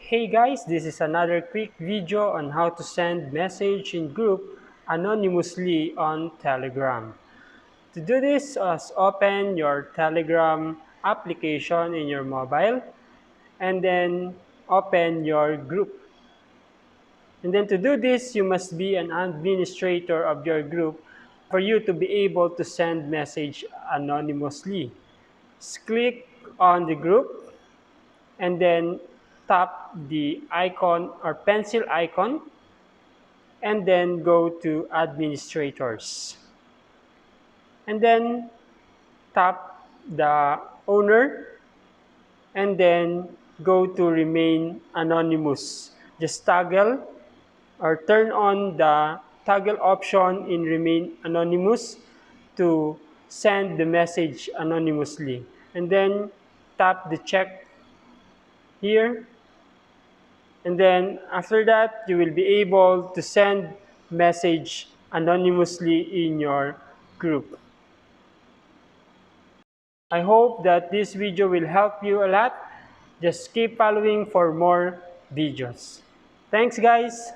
Hey guys, this is another quick video on how to send message in group anonymously on Telegram. To do this, open your Telegram application in your mobile and then open your group. And then to do this, you must be an administrator of your group for you to be able to send message anonymously. Just click on the group and then tap the icon or pencil icon and then go to administrators and then tap the owner and then go to remain anonymous. Just toggle or turn on the toggle option in remain anonymous to send the message anonymously, and then tap the check here. And then after that, you will be able to send message anonymously in your group. I hope that this video will help you a lot. Just keep following for more videos. Thanks guys!